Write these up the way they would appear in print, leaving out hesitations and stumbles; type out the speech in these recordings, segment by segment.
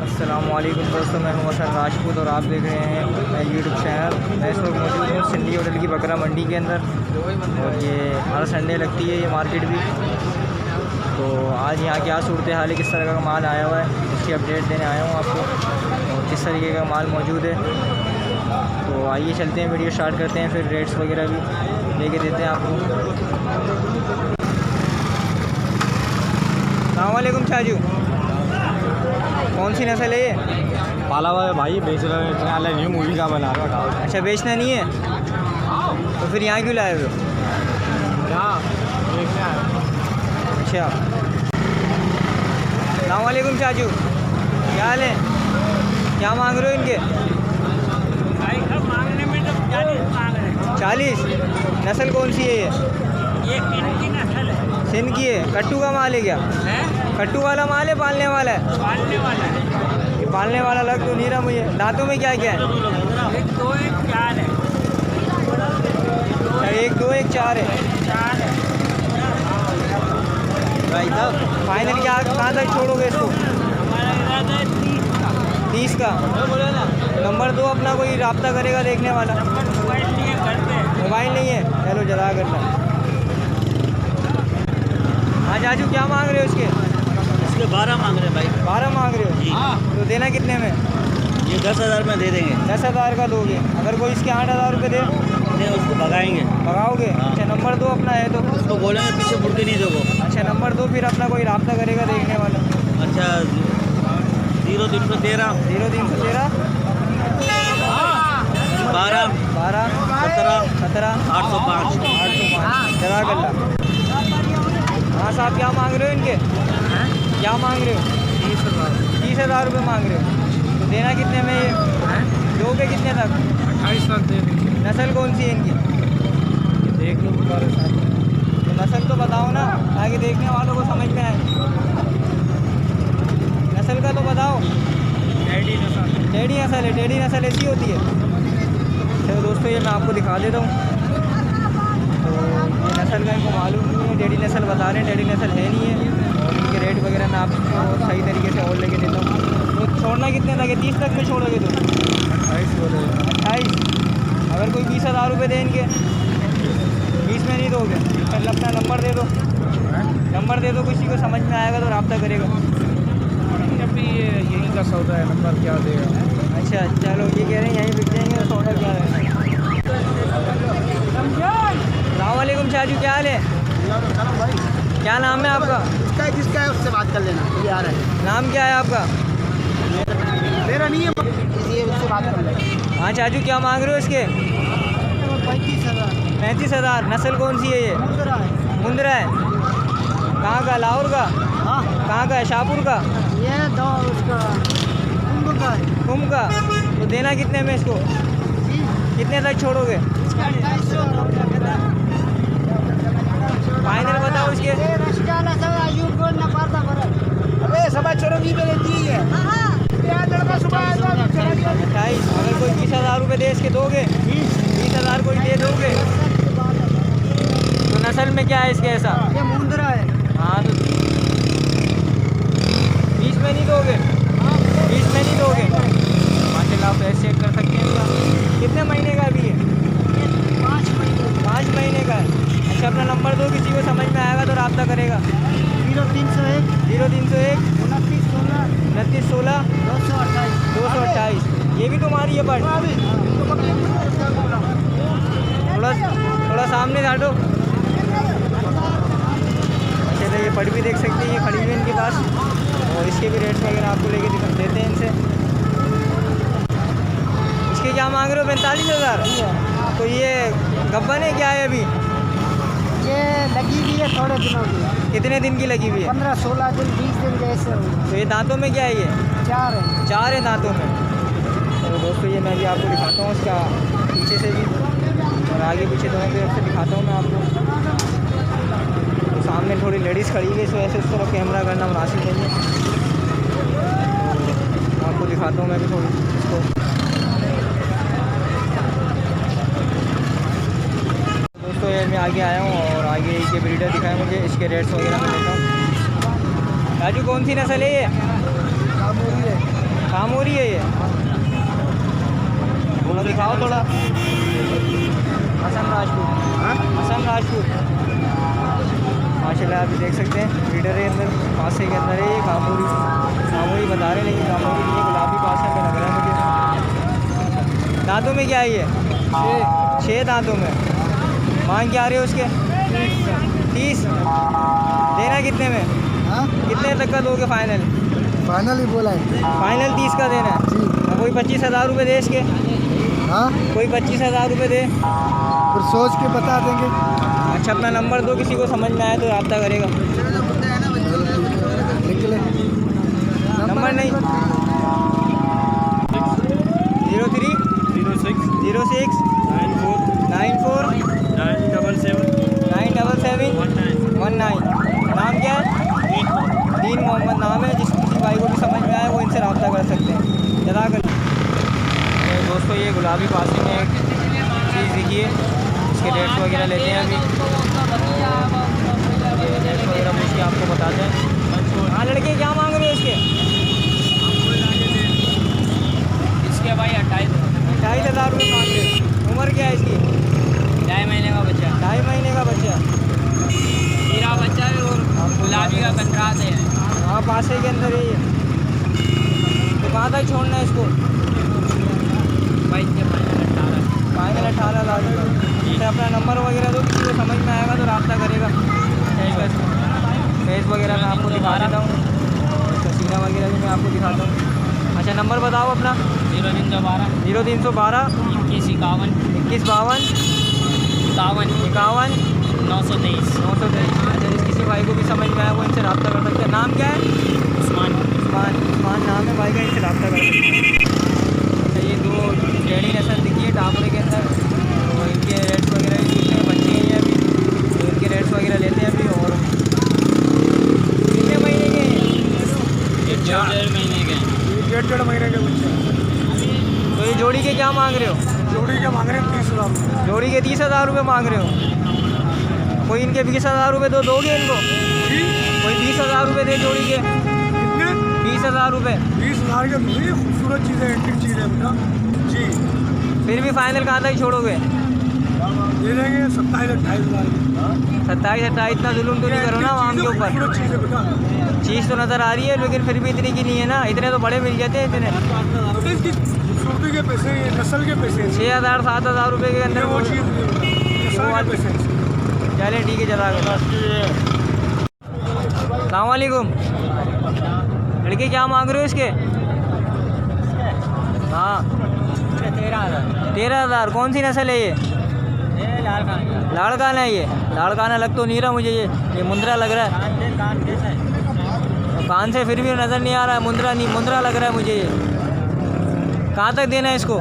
अस्सलामुअलैकुम दोस्तों, मैं हूं हसन राजपूत और आप देख रहे हैं मेरा यूट्यूब चैनल। मैं इस वक्त मौजूद हूँ सिंधी होटल की बकरा मंडी के अंदर और ये हर संडे लगती है ये मार्केट भी। तो आज यहाँ क्या सूरत हाल है, किस तरह का माल आया हुआ है, उसकी अपडेट देने आया हूँ आपको और किस तरीके का माल मौजूद है। तो आइए चलते हैं, वीडियो स्टार्ट करते हैं, फिर रेट्स वगैरह भी लेके देते हैं आपको। अस्सलामुअलैकुम शाहजू, कौन सी नस्ल है ये? पाला हुआ है भाई, बेच रहे हैं। न्यू मूवी का बना रहा हूँ। अच्छा, बेचना नहीं है तो फिर यहाँ क्यों लाए हो? अच्छा, अस्सलामुअलैकुम शाहजू, क्या हाल है? क्या मांग रहे हो इनके? मांगने में तो 40 मांग रहे हैं। 40? नस्ल कौन सी है ये? सिंध की नस्ल है। सिंध की है? कट्टू का माल है क्या? कट्टू वाला माल है, पालने वाला है? पालने वाला है। ये पालने वाला लग तो नहीं रहा मुझे। दांतों में क्या क्या है? 1 2 1 4 है। अच्छा, 1 2 1 4 है। 4 है। भाई साहब, फाइनल क्या कहाँ तक छोड़ोगे इसको? हमारा इरादा है 30 का। 30 का? नंबर दो अपना, कोई रब्ता करेगा देखने वाला। मोबाइल लिए घर पे। मोबाइल नहीं है? चलो जला करना। हाँ जाजू, क्या मांग रहे हो इसके? इसके 12 मांग रहे हैं भाई। 12 मांग रहे हो? हाँ। तो देना कितने में? ये 10,000 में दे देंगे। 10,000 का दोगे? अगर कोई इसके 8,000 रुपये दे? नहीं, उसको भगाएंगे। भगाओगे? हाँ। अच्छा, नंबर दो अपना है तो। उसको बोलेंगे पीछे मुड़ के नहीं दोगे। अच्छा, नंबर दो, फिर अपना कोई रब्ता करेगा देखने वाला। अच्छा, 0313 0313 12 12 17 17 805। 805। जज़ाकल्लाह। हाँ साहब, क्या मांग रहे हो इनके? क्या मांग रहे हो? 30,000 रुपये मांग रहे हो? तो देना कितने में ये? दोगे कितने तक? 28 दे देंगे। नस्ल कौन सी है इनकी? देख लो तुम्हारे साथ। तो नस्ल तो बताओ ना, ताकि देखने वालों को समझ में आए। नस्ल का तो बताओ। टेडी नस्ल। टेढ़ी नस्ल है? टेढ़ी नस्ल ऐसी होती है? चलो दोस्तों, ये मैं आपको दिखा देता हूँ। तो ये नस्ल का इनको मालूम नहीं है, टेढ़ी नस्ल बता रहे हैं, टेढ़ी नस्ल है नहीं है। और इनके रेट वगैरह मैं आपको सही तरीके से और लेके देता हूँ। तो छोड़ना कितने तक है? 30 तक में छोड़ोगे तो? 28 बोले। 28? अगर कोई 20,000 रुपये दे इनके, 20 में नहीं दोगे? फिर अपना नंबर दे दो। नंबर दे दो, किसी को समझ में आएगा तो रब्ता करेगा। अभी यही का सौदा है, नंबर क्या देगा? अच्छा चलो, ये कह रहे हैं यहीं बिक जाएंगे तो सौदा क्या है। अस्सलामुअलैकुम शाहजू, क्या हाल है? क्या नाम है आपका? जिसका है उससे बात कर लेना, ये आ रहा है। नाम क्या है आपका? मेरा नहीं है, उससे बात कर लेना। हाँ चाचू, क्या मांग रहे हो इसके? 35,000। 35,000? नस्ल कौन सी है ये? मुंद्रा है? कहाँ का? लाहौर का? हाँ, कहाँ का है? शाहपुर का? ये दो उसका कुंभ का है। कुम का? तो देना कितने में इसको? कितने तक छोड़ोगे? फाइनल बताओ इसके। अरे सभा चोरोगी में रहती है। 28? अगर कोई 20,000 रुपये दे इसके दोगे? 20,000 कोई दे दोगे? तो नस्ल में क्या है इसके ऐसा? ये मुंद्रा है। हाँ, तो 20 में नहीं दोगे? 20 में नहीं दोगे? माशाल्लाह, आप ऐसे चेक कर सकते हैं इसका। कितने महीने का भी है? 5 महीने का है? अच्छा, अपना नंबर दो, किसी को समझ में आएगा तो रब्ता करेगा। 0301 0301 29 16 29 16 228। 228। ये भी तुम्हारी है बट? थोड़ा सामने हटो। अच्छा, तो ये पट भी देख सकते हैं, ये खड़ी हुई है इनके पास और इसके भी रेट्स वगैरह आपको लेके देते हैं इनसे। इसके क्या मांग रहे हो? 45,000। तो ये गब्बन है क्या है अभी? ये लगी हुई है थोड़े दिनों की, कितने दिन की लगी हुई है? 15-16 दिन 20 दिन जैसे हुई। तो ये दांतों में क्या है ये? 4 है। 4 है दांतों में। तो दोस्तों ये मैं भी आपको दिखाता हूँ इसका पीछे से भी और आगे पीछे दोनों तरफ से दिखाता हूँ मैं आपको। तो सामने थोड़ी लेडीज़ खड़ी है, इस वजह से उस तरफ कैमरा करना मुनासिब नहीं है। तो आपको दिखाता हूँ मैं भी थोड़ी इसको। दोस्तों ये मैं आगे आया हूँ और आगे ये ब्रीडर दिखाया मुझे, इसके रेट्स वगैरह मैं लेता हूँ। राजू कौन सी नस्ल है ये? कामोरी है। कामोरी है ये? थोड़ा दिखाओ थोड़ा। हसन राजपूत। हसन राजपूत माशाल्लाह, आप देख सकते हैं ब्रीडर है अंदर, पासे के अंदर है ये। कामोरी कामोरी बता रहे लेकिन कामोरी नहीं है, गुलाबी पासा में लग रहा है मुझे। दांतों में क्या है ये? 6 दांतों में। मांग क्या आ रहे हो उसके? 30। देना कितने में? हाँ, कितने तक का दोगे फाइनल? फाइनल ही बोला है फाइनल 30 का देना है। जी। कोई 25,000 रुपये दे इसके? हाँ, कोई 25,000 रुपये दे। फिर सोच के बता देंगे। अच्छा अपना नंबर दो, किसी को समझ में आए तो रब्ता करेगा। निकले नंबर नहीं। 03 06 94 977 19। नाम क्या है? दीन मोहम्मद नाम है। जिस किसी भाई को भी समझ में आए वो इनसे रब्ता कर सकते हैं। जज़ाकल्लाह। दोस्तों ये गुलाबी पासी में एक चीज़ दिखिए, इसके रेट्स वगैरह लेते हैं अभी। रेट्स वगैरह पूछ के आपको बताते हैं। हाँ लड़के क्या मांग रहे हो इसके? इसके भाई 28,000 रुपये मांग रहे हो। उम्र क्या है इसकी? 2.5 महीने का बच्चा, 2.5 महीने का बच्चा। हीरा बच्चा है और गुलाबी का कंट्रास्ट है। हाँ पासे के अंदर है ये। तो कहाँ तक छोड़ना है इसको? फाइनल 18,000 रुपये। तो अपना नंबर वगैरह दो, किसी को समझ में आएगा तो रब्ता करेगा। फेस वगैरह मैं आपको दिखा देता हूँ, सीना वगैरह भी मैं आपको दिखाता हूँ। अच्छा नंबर बताओ अपना। 0312 0312 21 51 21 52 51 51 923 923। जिस किसी भाई को भी समझ में आया वो इनसे रब्ता कर सकते हैं। नाम क्या है? उस्मान। उस्मान नाम है भाई का, इनसे रब्ता कर सकते हैं। अच्छा ये 2 टेढ़ी नस्ल दिखी है टापरे के अंदर, तो इनके रेट्स वगैरह भी पूछते हैं। बच्चे हैं ये अभी, तो इनके रेट्स वगैरह लेते हैं अभी। और कितने महीने के हैं? 1.5 महीने के हैं। 1.5 महीने के बच्चे। तो ये जोड़ी के क्या मांग रहे हो? जोड़ी के मांग रहे हैं 30,000। जोड़ी के 30,000 रुपये मांग रहे हो। कोई इनके 20,000 रुपये तो दोगे इनको? कोई 20,000 रुपये दे जोड़ी के। 20,000 रुपये। 20,000 के लिए खूबसूरत चीज़ है, एंटिक चीज़ है बेटा जी। फिर भी फाइनल कहाँ तक छोड़ोगे? दे देंगे 27-28,000। 27-28। इतना जुलूम तो नहीं करो ना आम के ऊपर। खूबसूरत चीज़ है बेटा। चीज़ तो नज़र आ रही है लेकिन फिर भी इतनी की नहीं है ना। इतने तो बड़े मिल जाते हैं इतने। इसकी खूबसूरती के पैसे, ये नस्ल के पैसे, 6,000 7,000 रुपये के अंदर वो चीज़ नस्ल के पैसे। चले ठीक है जज़ाकल्लाह। अस्सलाम वालेकुम। लड़के क्या मांग रहे हो इसके? हाँ 13,000। कौन सी नस्ल है ये? लाड़काना है ये। लाड़काना लग तो नहीं रहा मुझे, ये मुंद्रा लग रहा है। कान से फिर भी नज़र नहीं आ रहा है, मुंद्रा नहीं, मुंद्रा लग रहा है मुझे ये। कहाँ तक देना है इसको?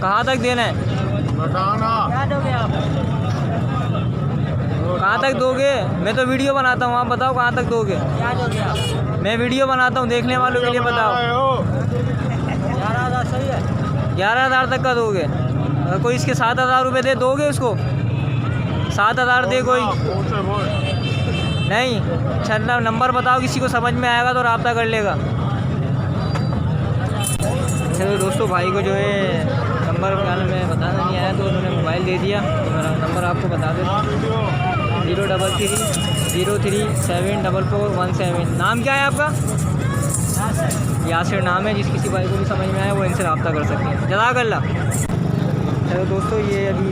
कहाँ तक देना है? क्या दोगे आप? कहाँ तक दोगे? मैं तो वीडियो बनाता हूँ, आप बताओ कहाँ तक दोगे? क्या दोगे आप? मैं वीडियो बनाता हूँ, देखने वालों के लिए बताओ। 11,000 सही है। 11,000 तक का दोगे? अगर कोई इसके 7,000 रुपये दे दोगे उसको? 7,000 दे कोई? नहीं। अच्छा नंबर बताओ, किसी को समझ में आएगा तो रब्ता कर लेगा। चलो दोस्तों भाई को जो है नंबर क्या नाम है बताना नहीं आया तो उन्होंने मोबाइल दे दिया, तो मेरा नंबर आपको बता देता। 033 03 74417। नाम क्या है आपका? यासिर नाम है। जिस किसी भाई को भी समझ में आया वो इनसे रब्ता कर सकते हैं। जज़ाकल्लाह। चलो दोस्तों ये अभी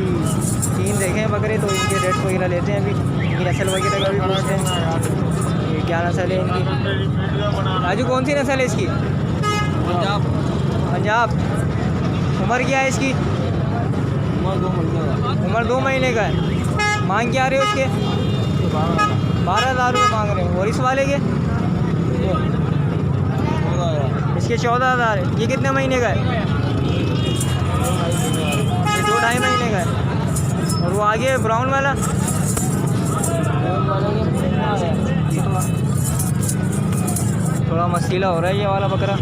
3 देखे हैं बकरे, तो इनके रेट्स वगैरह लेते हैं अभी। इनकी नस्ल वगैरह का भी पूछते हैं। ये क्या नस्ल है इनकी? राजू कौन सी नस्ल है इसकी? पंजाब। उम्र क्या है इसकी? उम्र 2 महीने का है। मांग क्या रहे हो उसके? 12,000 रुपये मांग रहे हो। और इस वाले के? इसके 14,000 है। ये कितने महीने का है? ये 2-2.5 महीने का है। और वो आगे ब्राउन वाला? थोड़ा मसीला हो रहा है ये वाला बकरा।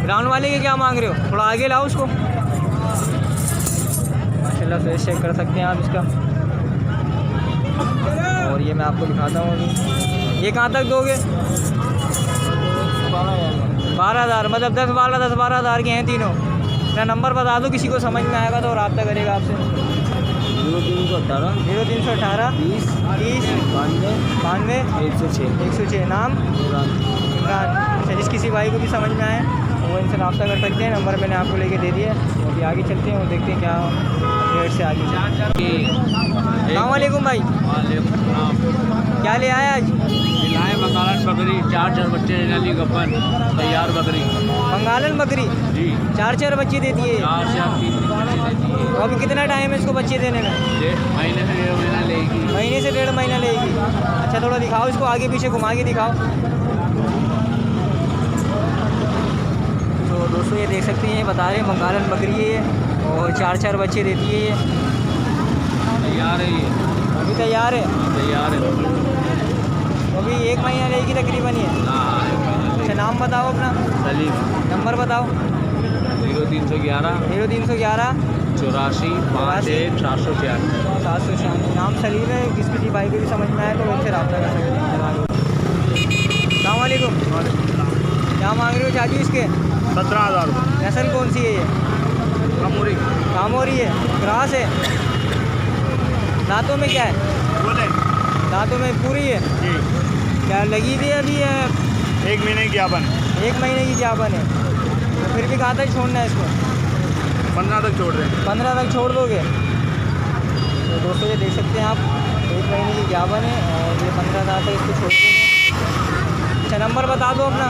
ब्राउन वाले के क्या मांग रहे हो? थोड़ा आगे लाओ उसको। माशाल्लाह फेस चेक कर सकते हैं आप इसका। और ये मैं आपको दिखाता हूँ अभी। ये कहाँ तक दोगे? 12,000 मतलब 10-12 के हैं तीनों। मेरा नंबर बता दो, किसी को समझ में आएगा तो रब्ता करेगा आपसे। 0318 20 92 106। नाम? इमरान। अच्छा, जिस किसी भाई को भी समझ में आए वो इनसे रब्ता कर सकते हैं। नंबर मैंने आपको लेके दे दिया है। अभी आगे चलते हैं और देखते हैं क्या रेट से आगे। अस्सलाम वालेकुम भाई, क्या ले आए आज? लाए बंगालन बकरी 4 बच्चे नली गब्बन तैयार बकरी। बंगालन बकरी जी 4 बच्चे देती है। 4 से 3 बच्चे देती है। तो अभी कितना टाइम है इसको बच्चे देने में? महीने से 1.5 महीना लेगी। महीने से 1.5 महीना लेगी। अच्छा, थोड़ा दिखाओ इसको, आगे पीछे घुमा के दिखाओ। तो दोस्तों ये देख सकते हैं, ये बता रहे हैं बंगालन बकरी है ये, और 4 बच्चे देती है ये। तैयार है ये, अभी तैयार है? तैयार है। अभी 1 महीना लेगी तकरीबन ये। अच्छा, नाम बताओ अपना। सलीम। नंबर बताओ। 0311 0311 84 51 446। 796। नाम सलीम है। किसी भाई को भी समझ में आए तो उनसे रब्ता कर सकते हैं। अस्सलाम वालेकुम। क्या मांग रहे हो चाचू इसके? 17,000 रुपये। नस्ल कौन सी है ये? कमोरी। कामोरी है, क्रॉस है। दांतों में क्या है? बोले दांतों में पूरी है। जी। क्या लगी थी अभी है? 1 महीने की ज्ञापन। 1 महीने की ज्ञापन है। तो फिर भी कहाँ तक छोड़ना है इसको? 15 तक छोड़ रहे हैं। 15 तक छोड़ दोगे? तो दोस्तों ये देख सकते हैं आप, 1 महीने की ज्ञापन है और ये 15,000 तक इसको छोड़ देंगे। अच्छा, नंबर बता दो अपना।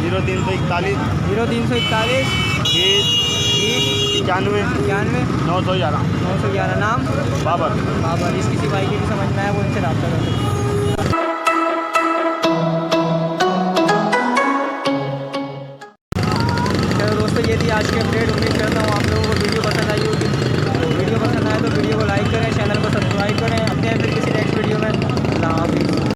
0341 0341 20 91 91 911। नाम? बाबर। बाबर। इस किसी भाई की भी समझ में आया वो इनसे रब्ता कर सकते हैं।